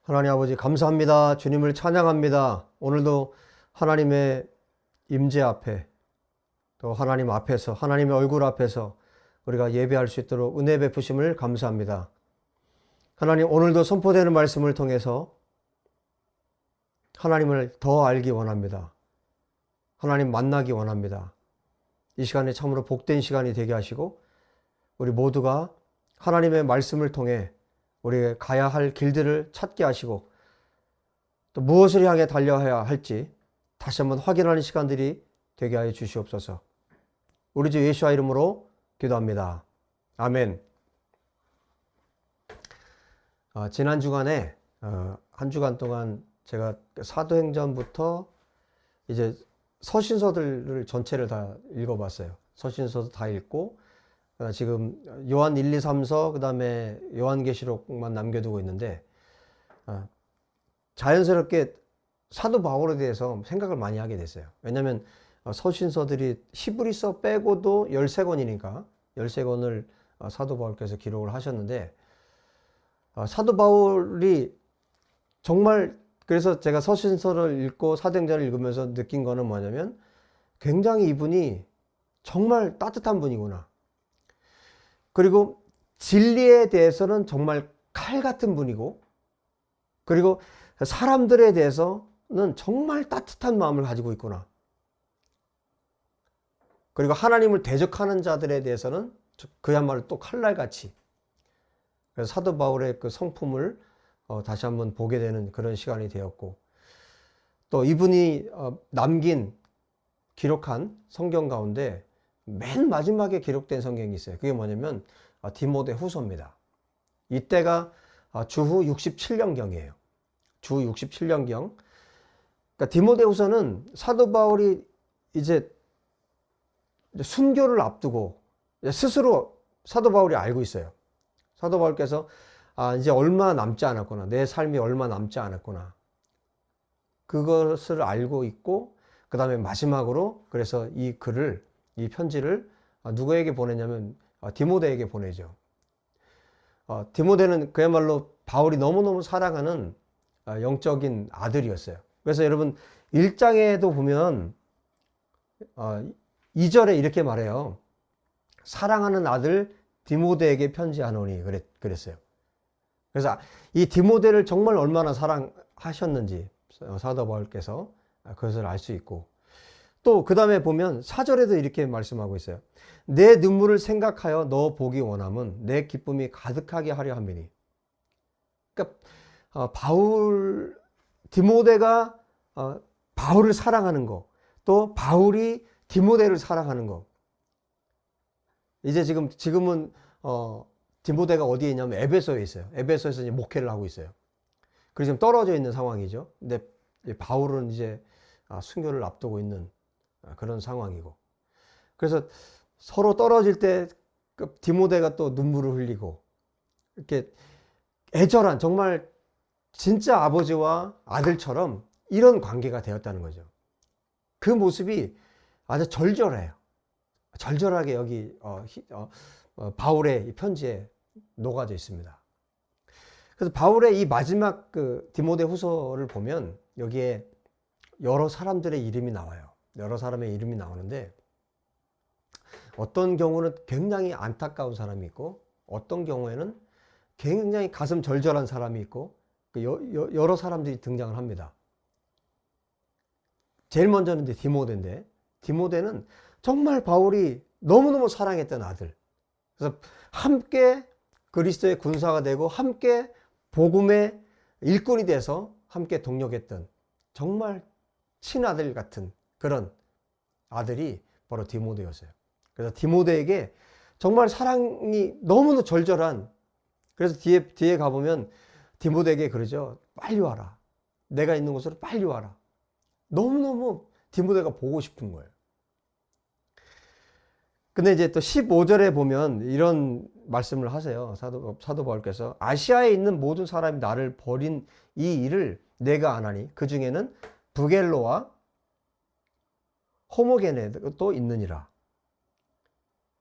하나님 아버지 감사합니다. 주님을 찬양합니다. 오늘도 하나님의 임재 앞에 또 하나님 앞에서 하나님의 얼굴 앞에서 우리가 예배할 수 있도록 은혜 베푸심을 감사합니다. 하나님 오늘도 선포되는 말씀을 통해서 하나님을 더 알기 원합니다. 하나님 만나기 원합니다. 이 시간에 참으로 복된 시간이 되게 하시고 우리 모두가 하나님의 말씀을 통해 우리가 가야 할 길들을 찾게 하시고 또 무엇을 향해 달려야 할지 다시 한번 확인하는 시간들이 되게 하여 주시옵소서. 우리 주 예수와 이름으로 기도합니다. 아멘. 지난 주간에 한 주간 동안 제가 사도행전부터 이제 서신서들을 전체를 다 읽어봤어요. 서신서도 다 읽고 지금 요한 1, 2, 3서 그 다음에 요한계시록만 남겨두고 있는데 자연스럽게 사도 바울에 대해서 생각을 많이 하게 됐어요. 왜냐하면 서신서들이 히브리서 빼고도 13권이니까 13권을 사도 바울께서 기록을 하셨는데 사도 바울이 정말 그래서 제가 서신서를 읽고 사도행전을 읽으면서 느낀 거는 뭐냐면 굉장히 이분이 정말 따뜻한 분이구나. 그리고 진리에 대해서는 정말 칼 같은 분이고 그리고 사람들에 대해서는 정말 따뜻한 마음을 가지고 있구나. 그리고 하나님을 대적하는 자들에 대해서는 그야말로 또 칼날같이. 그래서 사도 바울의 그 성품을 다시 한번 보게 되는 그런 시간이 되었고 또 이분이 기록한 성경 가운데 맨 마지막에 기록된 성경이 있어요. 그게 뭐냐면 디모데 후서입니다. 이때가 주후 67년경이에요. 주후 67년경. 그러니까 디모데 후서는 사도 바울이 이제 순교를 앞두고 스스로 사도 바울이 알고 있어요. 사도 바울께서 이제 얼마 남지 않았구나. 내 삶이 얼마 남지 않았구나. 그것을 알고 있고 그 다음에 마지막으로 그래서 이 편지를 누구에게 보내냐면 디모데에게 보내죠. 디모데는 그야말로 바울이 너무너무 사랑하는 영적인 아들이었어요. 그래서 여러분 1장에도 보면 2절에 이렇게 말해요. 사랑하는 아들 디모데에게 편지하노니 그랬어요. 그래서 이 디모데를 정말 얼마나 사랑하셨는지 사도 바울께서 그것을 알 수 있고 또 그 다음에 보면 4절에도 이렇게 말씀하고 있어요. 내 눈물을 생각하여 너 보기 원함은 내 기쁨이 가득하게 하려 함이니. 그러니까 디모데가 바울을 사랑하는 거, 또 바울이 디모데를 사랑하는 거. 이제 지금은 디모데가 어디에 있냐면 에베소에 있어요. 에베소에서 이제 목회를 하고 있어요. 그래서 지금 떨어져 있는 상황이죠. 근데 바울은 이제 순교를 앞두고 있는 그런 상황이고. 그래서 서로 떨어질 때 디모데가 또 눈물을 흘리고 이렇게 애절한 정말 진짜 아버지와 아들처럼 이런 관계가 되었다는 거죠. 그 모습이 아주 절절해요. 절절하게 여기 바울의 이 편지에 녹아져 있습니다. 그래서 바울의 이 마지막 그 디모데 후서를 보면 여기에 여러 사람들의 이름이 나와요. 여러 사람의 이름이 나오는데 어떤 경우는 굉장히 안타까운 사람이 있고 어떤 경우에는 굉장히 가슴 절절한 사람이 있고 여러 사람들이 등장을 합니다. 제일 먼저는 이제 디모데인데 디모데는 정말 바울이 너무너무 사랑했던 아들. 그래서 함께 그리스도의 군사가 되고 함께 복음의 일꾼이 돼서 함께 동력했던 정말 친아들 같은 그런 아들이 바로 디모데였어요. 그래서 디모데에게 정말 사랑이 너무나 절절한 그래서 뒤에 가보면 디모데에게 그러죠. 빨리 와라. 내가 있는 곳으로 빨리 와라. 너무너무 디모데가 보고 싶은 거예요. 근데 이제 또 15절에 보면 이런 말씀을 하세요. 사도 바울께서 아시아에 있는 모든 사람이 나를 버린 이 일을 내가 안 하니 그 중에는 부겔로와 호모게네도 있느니라.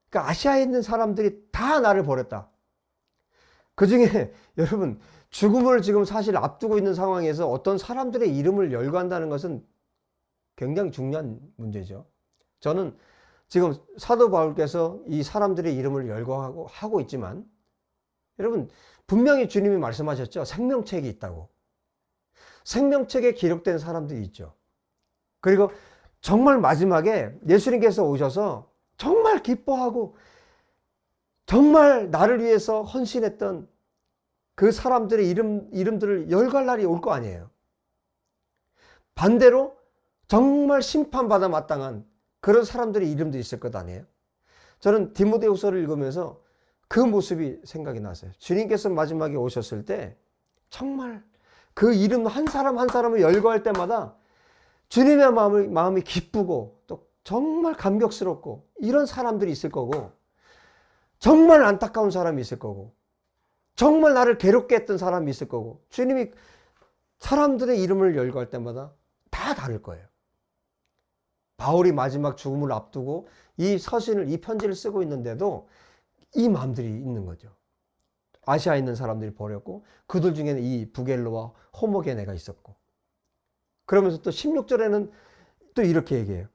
그러니까 아시아에 있는 사람들이 다 나를 버렸다. 그 중에 여러분 죽음을 지금 사실 앞두고 있는 상황에서 어떤 사람들의 이름을 열거한다는 것은 굉장히 중요한 문제죠. 저는 지금 사도 바울께서 이 사람들의 이름을 열거하고 있지만, 여러분 분명히 주님이 말씀하셨죠. 생명책이 있다고. 생명책에 기록된 사람들이 있죠. 그리고 정말 마지막에 예수님께서 오셔서 정말 기뻐하고 정말 나를 위해서 헌신했던 그 사람들의 이름들을 열거할 날이 올 거 아니에요. 반대로 정말 심판받아 마땅한 그런 사람들의 이름도 있을 것 아니에요. 저는 디모데후서를 읽으면서 그 모습이 생각이 났어요. 주님께서 마지막에 오셨을 때 정말 그 이름 한 사람 한 사람을 열거할 때마다 주님의 마음이 기쁘고 또 정말 감격스럽고 이런 사람들이 있을 거고, 정말 안타까운 사람이 있을 거고, 정말 나를 괴롭게 했던 사람이 있을 거고, 주님이 사람들의 이름을 열거할 때마다 다 다를 거예요. 바울이 마지막 죽음을 앞두고 이 서신을, 이 편지를 쓰고 있는데도 이 마음들이 있는 거죠. 아시아에 있는 사람들이 버렸고, 그들 중에는 이 부겔로와 호모게네가 있었고, 그러면서 또 16절에는 또 이렇게 얘기해요.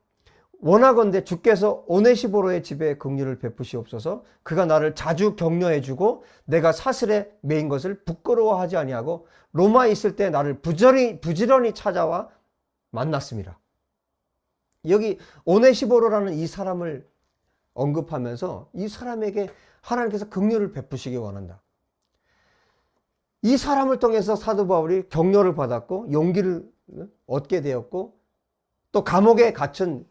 원하건대 주께서 오네시보로의 집에 긍휼을 베푸시옵소서. 그가 나를 자주 격려해주고 내가 사슬에 매인 것을 부끄러워하지 아니하고 로마에 있을 때 나를 부지런히 찾아와 만났습니다. 여기 오네시보로라는 이 사람을 언급하면서 이 사람에게 하나님께서 긍휼을 베푸시기 원한다. 이 사람을 통해서 사도 바울이 격려를 받았고 용기를 얻게 되었고, 또 감옥에 갇힌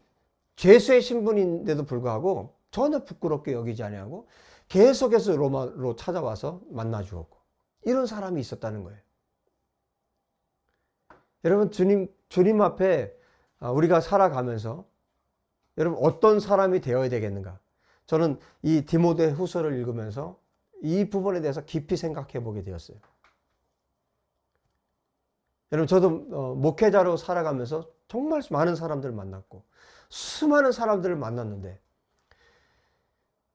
죄수의 신분인데도 불구하고 전혀 부끄럽게 여기지 아니하고 계속해서 로마로 찾아와서 만나 주었고, 이런 사람이 있었다는 거예요. 여러분 주님 앞에 우리가 살아가면서 여러분 어떤 사람이 되어야 되겠는가? 저는 이 디모데 후서를 읽으면서 이 부분에 대해서 깊이 생각해 보게 되었어요. 여러분 저도 목회자로 살아가면서 정말 많은 사람들을 만났고 수많은 사람들을 만났는데,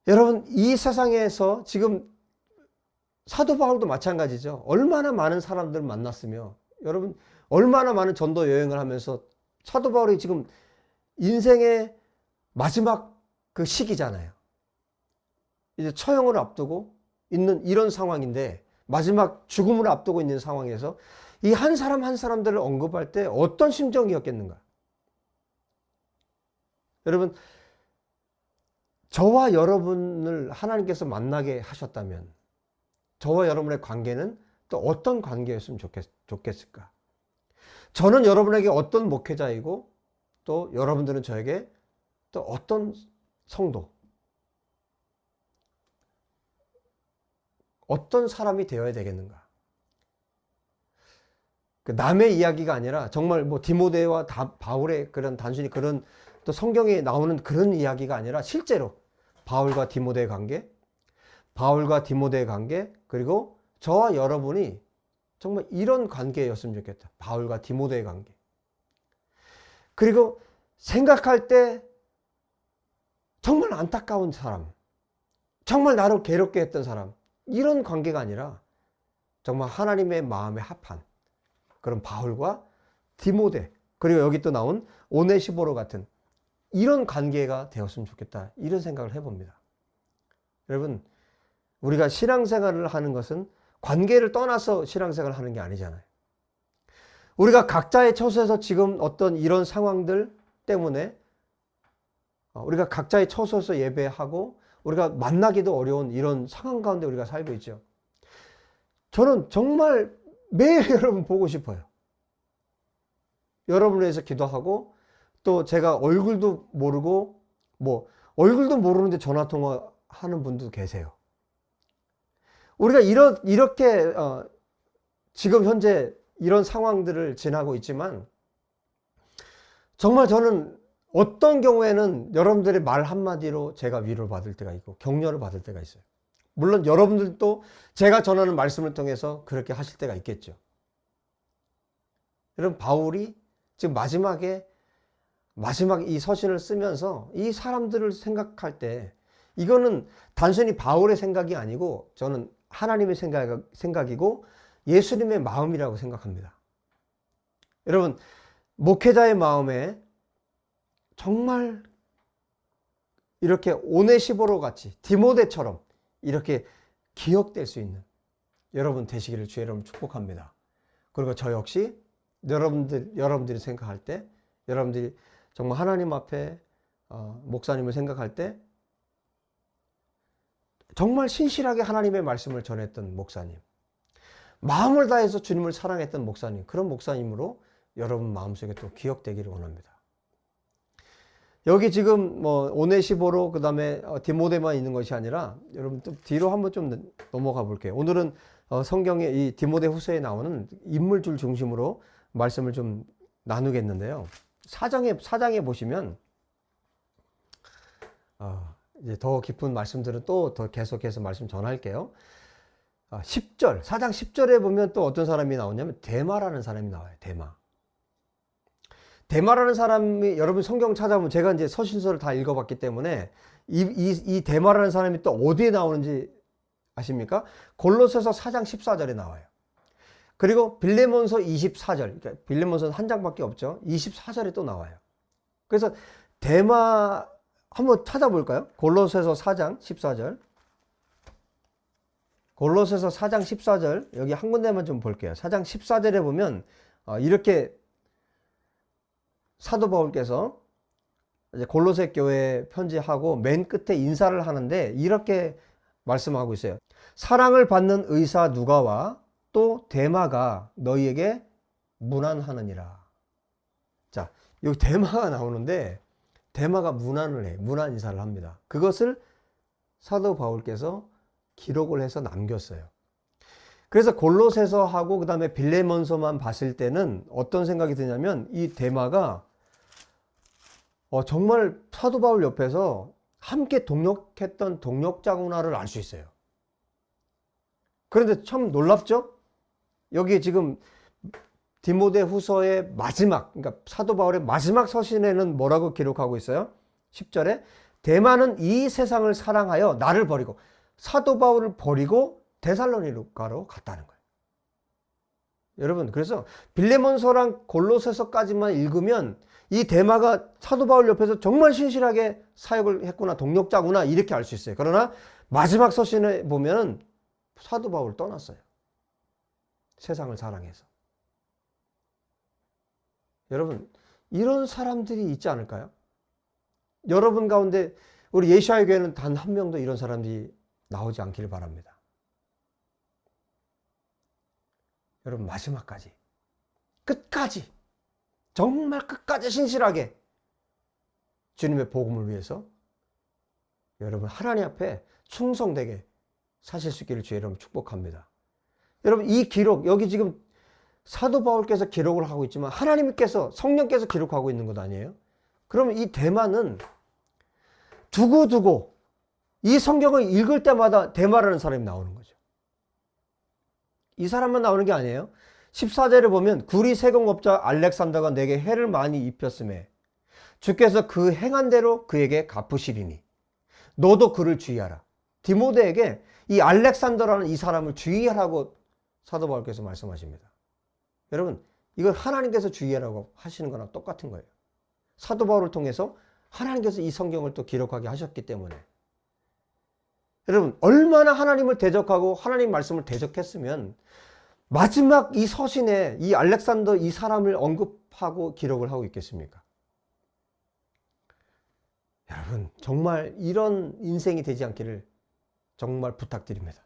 여러분 이 세상에서 지금 사도 바울도 마찬가지죠. 얼마나 많은 사람들을 만났으며, 여러분 얼마나 많은 전도 여행을 하면서 사도 바울이 지금 인생의 마지막 그 시기잖아요. 이제 처형을 앞두고 있는 이런 상황인데, 마지막 죽음을 앞두고 있는 상황에서 이 한 사람 한 사람들을 언급할 때 어떤 심정이었겠는가? 여러분 저와 여러분을 하나님께서 만나게 하셨다면 저와 여러분의 관계는 또 어떤 관계였으면 좋겠을까? 저는 여러분에게 어떤 목회자이고, 또 여러분들은 저에게 또 어떤 성도, 어떤 사람이 되어야 되겠는가? 남의 이야기가 아니라 정말 뭐 디모데와 바울의 그런 단순히 그런 또 성경에 나오는 그런 이야기가 아니라 실제로 바울과 디모데의 관계, 그리고 저와 여러분이 정말 이런 관계였으면 좋겠다. 바울과 디모데의 관계. 그리고 생각할 때 정말 안타까운 사람, 정말 나를 괴롭게 했던 사람, 이런 관계가 아니라 정말 하나님의 마음에 합한 그런 바울과 디모데, 그리고 여기 또 나온 오네시보로 같은 이런 관계가 되었으면 좋겠다, 이런 생각을 해봅니다. 여러분 우리가 신앙생활을 하는 것은 관계를 떠나서 신앙생활을 하는 게 아니잖아요. 우리가 각자의 처소에서 지금 어떤 이런 상황들 때문에 우리가 각자의 처소에서 예배하고 우리가 만나기도 어려운 이런 상황 가운데 우리가 살고 있죠. 저는 정말 매일 여러분 보고 싶어요. 여러분을 위해서 기도하고, 또 제가 얼굴도 모르고 얼굴도 모르는데 전화통화하는 분도 계세요. 우리가 이렇게 지금 현재 이런 상황들을 지나고 있지만, 정말 저는 어떤 경우에는 여러분들의 말 한마디로 제가 위로를 받을 때가 있고 격려를 받을 때가 있어요. 물론 여러분들도 제가 전하는 말씀을 통해서 그렇게 하실 때가 있겠죠. 여러분 바울이 지금 마지막 이 서신을 쓰면서 이 사람들을 생각할 때, 이거는 단순히 바울의 생각이 아니고 저는 하나님의 생각이고 예수님의 마음이라고 생각합니다. 여러분, 목회자의 마음에 정말 이렇게 오네시보로 같이 디모데처럼 이렇게 기억될 수 있는 여러분 되시기를 주의 이름으로 축복합니다. 그리고 저 역시 여러분들이 생각할 때, 여러분들이 정말 하나님 앞에 목사님을 생각할 때 정말 신실하게 하나님의 말씀을 전했던 목사님, 마음을 다해서 주님을 사랑했던 목사님, 그런 목사님으로 여러분 마음속에 또 기억되기를 원합니다. 여기 지금 뭐 오네시보로 그다음에 디모데만 있는 것이 아니라 여러분 또 뒤로 한번 좀 넘어가 볼게요. 오늘은 성경에 이 디모데 후서에 나오는 인물들 중심으로 말씀을 좀 나누겠는데요. 사장에 보시면 이제 더 깊은 말씀들은 또 더 계속해서 말씀 전할게요. 10절, 4장 10절에 보면 또 어떤 사람이 나오냐면 데마라는 사람이 나와요. 데마라는 사람이, 여러분 성경 찾아보면, 제가 이제 서신서를 다 읽어봤기 때문에 이 데마라는 사람이 또 어디에 나오는지 아십니까? 골로새서 4장 14절에 나와요. 그리고 빌레몬서 24절, 그러니까 빌레몬서는 한 장밖에 없죠. 24절에 또 나와요. 그래서 데마 한번 찾아볼까요? 골로새서 4장 14절. 골로새서 4장 14절, 여기 한 군데만 좀 볼게요. 4장 14절에 보면 이렇게 사도 바울께서 이제 골로새 교회에 편지하고 맨 끝에 인사를 하는데 이렇게 말씀하고 있어요. 사랑을 받는 의사 누가와 또 데마가 너희에게 문안하느니라. 자, 여기 데마가 나오는데 데마가 문안 인사를 합니다. 그것을 사도 바울께서 기록을 해서 남겼어요. 그래서 골로새서하고 그 다음에 빌레몬서만 봤을 때는 어떤 생각이 드냐면 이 데마가 정말 사도 바울 옆에서 함께 동역했던 동역자구나를 알 수 있어요. 그런데 참 놀랍죠? 여기 지금 디모데 후서의 마지막, 그러니까 사도 바울의 마지막 서신에는 뭐라고 기록하고 있어요? 10절에 데마는 이 세상을 사랑하여 나를 버리고, 사도 바울을 버리고 데살로니가로 갔다는 거예요. 여러분, 그래서 빌레몬서랑 골로새서까지만 읽으면 이 데마가 사도 바울 옆에서 정말 신실하게 사역을 했구나, 동역자구나, 이렇게 알 수 있어요. 그러나 마지막 서신에 보면 사도 바울을 떠났어요. 세상을 사랑해서. 여러분, 이런 사람들이 있지 않을까요? 여러분 가운데 우리 예시아의 교회는 단 한 명도 이런 사람들이 나오지 않기를 바랍니다. 여러분, 마지막까지, 끝까지, 정말 끝까지 신실하게 주님의 복음을 위해서 여러분 하나님 앞에 충성되게 사실 수 있기를 주의 이름으로 축복합니다. 여러분, 이 기록, 여기 지금 사도 바울께서 기록을 하고 있지만 하나님께서, 성령께서 기록하고 있는 것 아니에요? 그러면 이 데마는 두고두고 이 성경을 읽을 때마다 데마라는 사람이 나오는 거죠. 이 사람만 나오는 게 아니에요. 14절에 보면 구리 세공업자 알렉산더가 내게 해를 많이 입혔음에 주께서 그 행한 대로 그에게 갚으시리니 너도 그를 주의하라. 디모데에게 이 알렉산더라는 이 사람을 주의하라고 사도 바울께서 말씀하십니다. 여러분, 이건 하나님께서 주의하라고 하시는 거랑 똑같은 거예요. 사도 바울을 통해서 하나님께서 이 성경을 또 기록하게 하셨기 때문에. 여러분, 얼마나 하나님을 대적하고 하나님 말씀을 대적했으면 마지막 이 서신에 이 알렉산더 이 사람을 언급하고 기록을 하고 있겠습니까? 여러분, 정말 이런 인생이 되지 않기를 정말 부탁드립니다.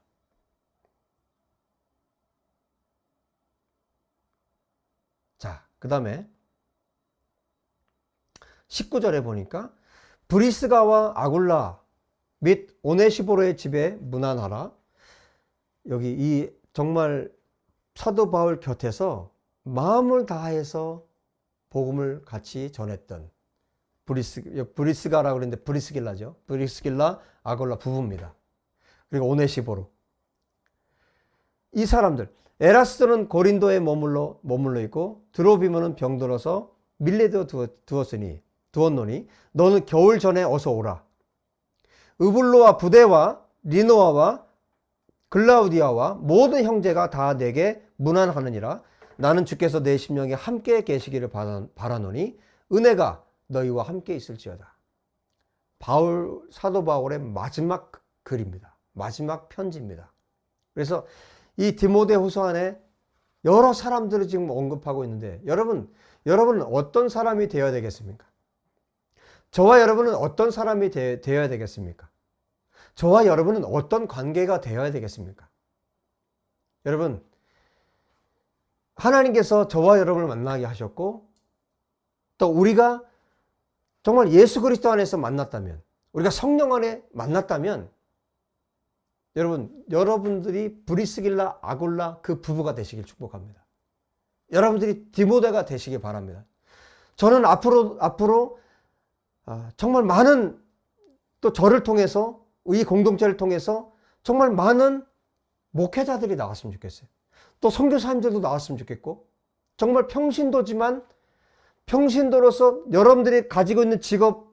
자, 그 다음에 19절에 보니까 브리스가와 아굴라 및 오네시보로의 집에 문안하라. 여기 이 정말 사도 바울 곁에서 마음을 다해서 복음을 같이 전했던 브리스가라고 그러는데 브리스길라죠. 브리스길라, 아굴라 부부입니다. 그리고 오네시보로. 이 사람들, 에라스도는 고린도에 머물러 있고 드로비모는 병들어서 밀레도에 두었노니 너는 겨울 전에 어서 오라. 으블로와 부데와 리노아와 글라우디아와 모든 형제가 다 내게 문안하느니라. 나는 주께서 내 심령에 함께 계시기를 바라노니 은혜가 너희와 함께 있을지어다. 사도 바울의 마지막 글입니다. 마지막 편지입니다. 그래서 이 디모데후서 안에 여러 사람들을 지금 언급하고 있는데 여러분은 어떤 사람이 되어야 되겠습니까? 저와 여러분은 어떤 사람이 되어야 되겠습니까? 저와 여러분은 어떤 관계가 되어야 되겠습니까? 여러분, 하나님께서 저와 여러분을 만나게 하셨고 또 우리가 정말 예수 그리스도 안에서 만났다면, 우리가 성령 안에 만났다면 여러분들이 브리스길라 아굴라 그 부부가 되시길 축복합니다. 여러분들이 디모데가 되시길 바랍니다. 저는 앞으로 정말 많은, 또 저를 통해서, 이 공동체를 통해서 정말 많은 목회자들이 나왔으면 좋겠어요. 또 선교사님들도 나왔으면 좋겠고, 정말 평신도지만 평신도로서 여러분들이 가지고 있는 직업,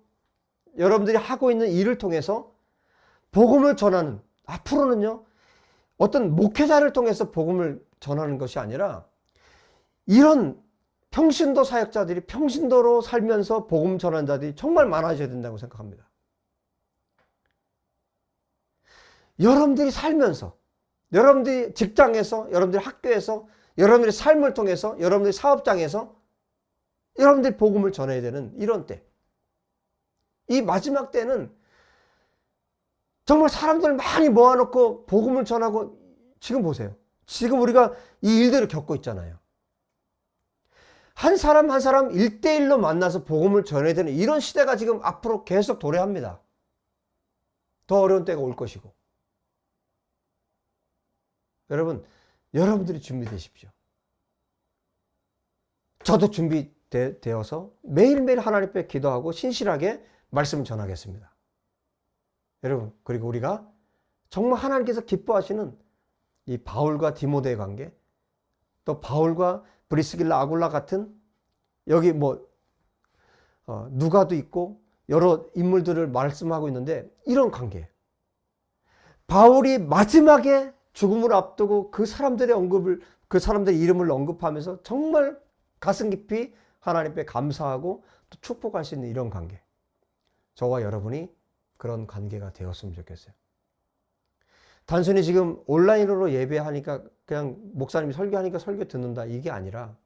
여러분들이 하고 있는 일을 통해서 복음을 전하는, 앞으로는요, 어떤 목회자를 통해서 복음을 전하는 것이 아니라 이런 평신도 사역자들이 평신도로 살면서 복음 전하는 자들이 정말 많아져야 된다고 생각합니다. 여러분들이 살면서, 여러분들이 직장에서, 여러분들이 학교에서, 여러분들의 삶을 통해서, 여러분들의 사업장에서 여러분들이 복음을 전해야 되는 이런 때, 이 마지막 때는 정말 사람들을 많이 모아놓고 복음을 전하고, 지금 보세요. 지금 우리가 이 일들을 겪고 있잖아요. 한 사람 한 사람 1대1로 만나서 복음을 전해야 되는 이런 시대가 지금 앞으로 계속 도래합니다. 더 어려운 때가 올 것이고. 여러분들이 준비되십시오. 저도 준비되어서 매일매일 하나님 앞에 기도하고 신실하게 말씀을 전하겠습니다. 여러분, 그리고 우리가 정말 하나님께서 기뻐하시는 이 바울과 디모데의 관계, 또 바울과 브리스길라 아굴라 같은, 여기 누가도 있고 여러 인물들을 말씀하고 있는데, 이런 관계, 바울이 마지막에 죽음을 앞두고 그 사람들의 이름을 언급하면서 정말 가슴 깊이 하나님 앞에 감사하고 또 축복할 수 있는 이런 관계, 저와 여러분이 그런 관계가 되었으면 좋겠어요. 단순히 지금 온라인으로 예배하니까 그냥 목사님이 설교하니까 설교 듣는다, 이게 아니라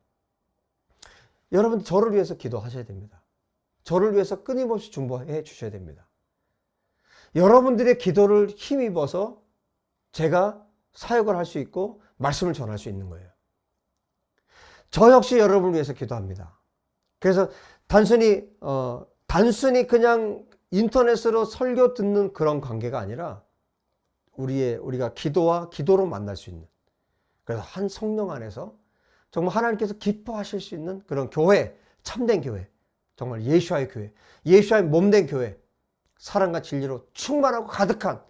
여러분 저를 위해서 기도하셔야 됩니다. 저를 위해서 끊임없이 중보해 주셔야 됩니다. 여러분들의 기도를 힘입어서 제가 사역을 할 수 있고 말씀을 전할 수 있는 거예요. 저 역시 여러분을 위해서 기도합니다. 그래서 단순히 그냥 인터넷으로 설교 듣는 그런 관계가 아니라 우리가 기도로 만날 수 있는, 그래서 한 성령 안에서 정말 하나님께서 기뻐하실 수 있는 그런 교회, 참된 교회, 정말 예수와의 교회, 예수와의 몸된 교회, 사랑과 진리로 충만하고 가득한,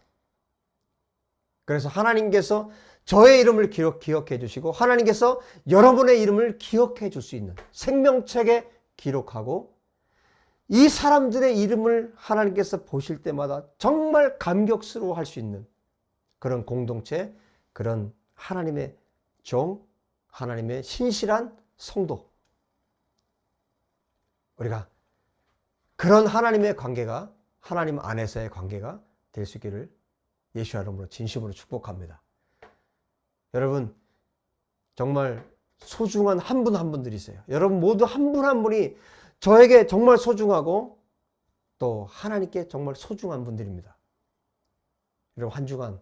그래서 하나님께서 저의 이름을 기억해 주시고 하나님께서 여러분의 이름을 기억해 줄 수 있는, 생명책에 기록하고 이 사람들의 이름을 하나님께서 보실 때마다 정말 감격스러워 할 수 있는 그런 공동체, 그런 하나님의 종, 하나님의 신실한 성도, 우리가 그런 하나님의 관계가, 하나님 안에서의 관계가 될 수 있기를 예수의 이름으로 진심으로 축복합니다. 여러분, 정말 소중한 한 분 한 분들이세요. 여러분 모두 한 분 한 분이 저에게 정말 소중하고 또 하나님께 정말 소중한 분들입니다. 여러분, 한 주간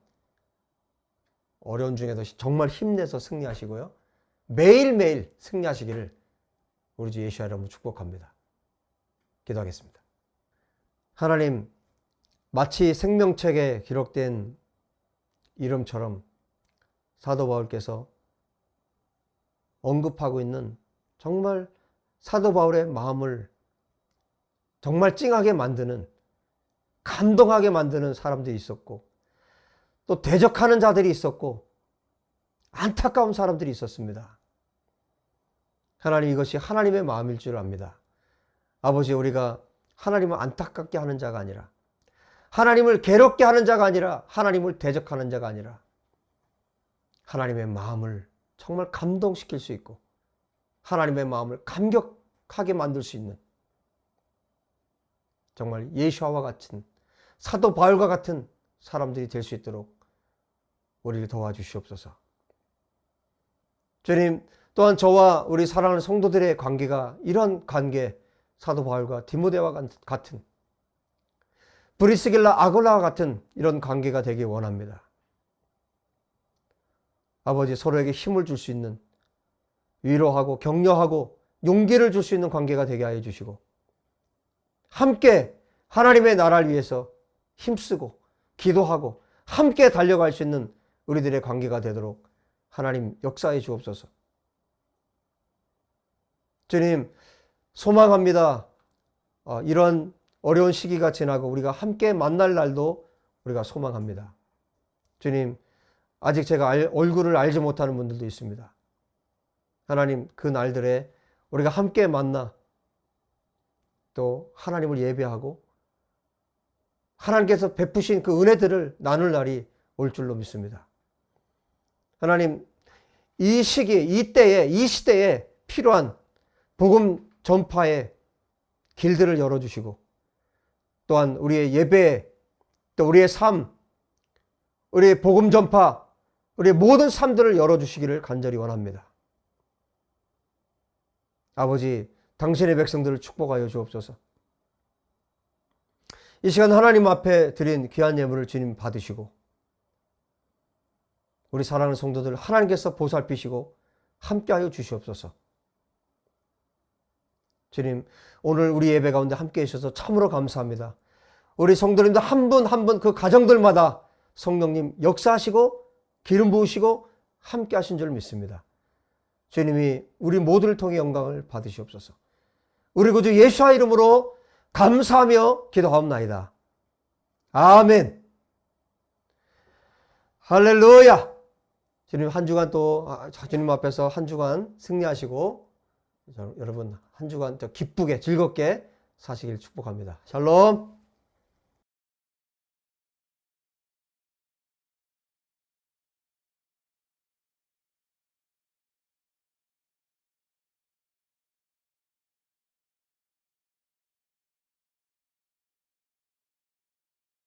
어려운 중에도 정말 힘내서 승리하시고요, 매일매일 승리하시기를 우리 주 예수의 이름으로 축복합니다. 기도하겠습니다. 하나님, 마치 생명책에 기록된 이름처럼 사도 바울께서 언급하고 있는, 정말 사도 바울의 마음을 정말 찡하게 만드는, 감동하게 만드는 사람들이 있었고, 또 대적하는 자들이 있었고, 안타까운 사람들이 있었습니다. 하나님, 이것이 하나님의 마음일 줄 압니다. 아버지, 우리가 하나님을 안타깝게 하는 자가 아니라, 하나님을 괴롭게 하는 자가 아니라, 하나님을 대적하는 자가 아니라 하나님의 마음을 정말 감동시킬 수 있고 하나님의 마음을 감격하게 만들 수 있는 정말 예수와 같은 사도 바울과 같은 사람들이 될 수 있도록 우리를 도와주시옵소서. 주님, 또한 저와 우리 사랑하는 성도들의 관계가 이런 관계, 사도 바울과 디모데와 같은 브리스길라 아굴라와 같은 이런 관계가 되기 원합니다. 아버지, 서로에게 힘을 줄 수 있는, 위로하고 격려하고 용기를 줄 수 있는 관계가 되게 하여 주시고 함께 하나님의 나라를 위해서 힘쓰고 기도하고 함께 달려갈 수 있는 우리들의 관계가 되도록 하나님 역사해 주옵소서. 주님, 소망합니다. 이런 어려운 시기가 지나고 우리가 함께 만날 날도 우리가 소망합니다. 주님, 아직 제가 얼굴을 알지 못하는 분들도 있습니다. 하나님, 그 날들에 우리가 함께 만나 또 하나님을 예배하고 하나님께서 베푸신 그 은혜들을 나눌 날이 올 줄로 믿습니다. 하나님, 이 시기에, 이 시대에 필요한 복음 전파의 길들을 열어주시고 또한 우리의 예배, 또 우리의 삶, 우리의 복음 전파, 우리의 모든 삶들을 열어주시기를 간절히 원합니다. 아버지, 당신의 백성들을 축복하여 주옵소서. 이 시간 하나님 앞에 드린 귀한 예물을 주님 받으시고 우리 사랑하는 성도들 하나님께서 보살피시고 함께하여 주시옵소서. 주님, 오늘 우리 예배 가운데 함께해 주셔서 참으로 감사합니다. 우리 성도님들 한 분 한 분 그 가정들마다 성령님 역사하시고 기름 부으시고 함께하신 줄 믿습니다. 주님이 우리 모두를 통해 영광을 받으시옵소서. 우리 구주 예수와 이름으로 감사하며 기도하옵나이다. 아멘. 할렐루야. 주님, 한 주간 또 주님 앞에서 한 주간 승리하시고 여러분 한 주간 더 기쁘게 즐겁게 사시길 축복합니다. 샬롬.